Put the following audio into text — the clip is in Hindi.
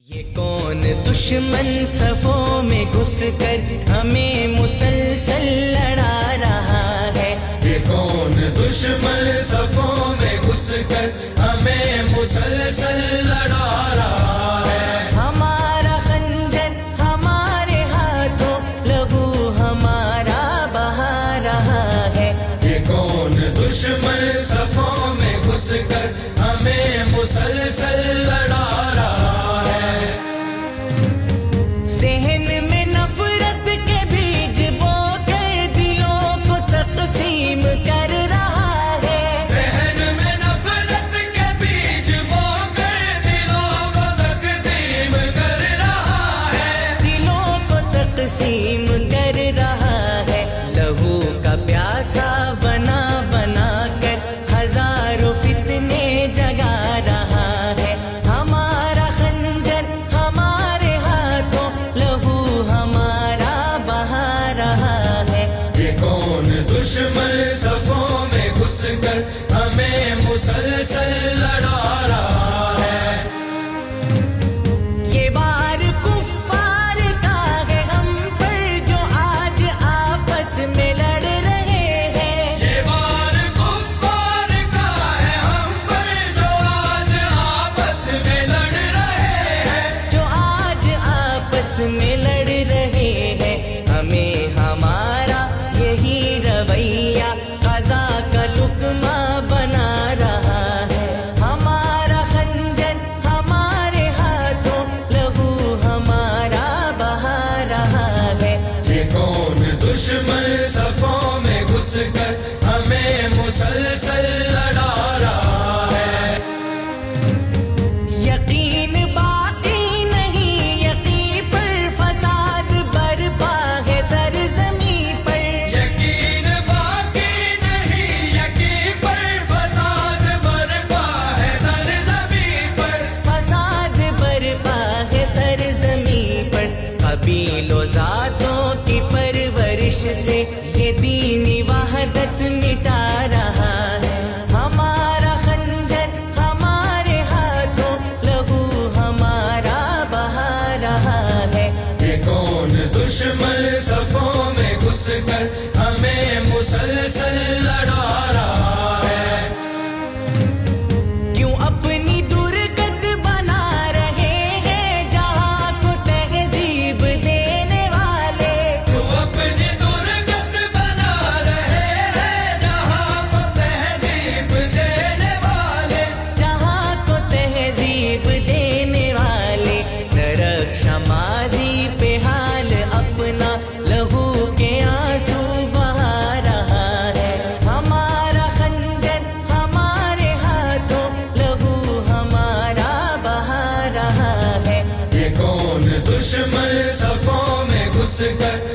ये कौन दुश्मन सफों में घुस कर हमें मुसलसल लड़ा रहा है। ये कौन दुश्मन सफों में घुस कर हमें मुसलसल लड़ा रहा है। हमारा खंजर हमारे हाथों लहू हमारा बहा रहा है। ये कौन दुश्मन सफों में घुस कर हमें मुसलसल लड़ा रहा है। ज़हन में नफरत के बीज बोकर दिलों को तकसीम कर रहा है। ज़हन में नफरत के बीज बोकर दिलों को तकसीम कर रहा है। दिलों को तकसीम कर रहा है। लहू का प्यासा बना बना कर हजारों फितने जगा रहा है। हमारा खंजर हमारे हाथों लहू हमारा बहा रहा है। ये कौन दुश्मन सफों में घुस कर हमें मुसलसल लड़ा रहा है। ये वार कुफ्फार का है हम पर जो आज आपस में लड़ रहे हैं। ये वार कुफ्फार का है हम पर जो आज आपस में लड़ रहे हैं। जो आज आपस में लड़ रहे हैं। हमें हमारा यही रवैया क़ज़ा का लुक़मा बना रहा है। हमारा खंजर हमारे हाथों लहू हमारा बहा रहा है। ये कौन दुश्मन सफों में घुस कर हमें मुसलसल लड़ा रहा है। यकीन बाकी नहीं यकीन पर फसाद बरपा है सरज़मी पर। यकीन बाकी नहीं यकीन पर फसाद बरपा है सरज़मीं पर। फसाद बरपा है सरज़मी पर। कबीलों ज़ातों की परवरिश से ये दीनी वहदत मिटा रहा है। हमारा खंजर हमारे हाथों लहू हमारा बहा रहा है। ये कौन दुश्मन सफों में घुस कर हमें मुसलसल लड़ा रहा है। क्यों अपनी दुर्गत बना रहे हैं जहाँ को तहजीब देने वाले। तू अपनी दुर्गत बना रहे हैं जहाँ को तहजीब देने वाले। जहाँ को तहजीब देने वाले। नरक्षा माजी पे हाल अपना लहू के आंसू बहा रहा है। हमारा खंजर हमारे हाथों लहू हमारा बहा रहा है। ये कौन दुश्मन सफों में घुस कर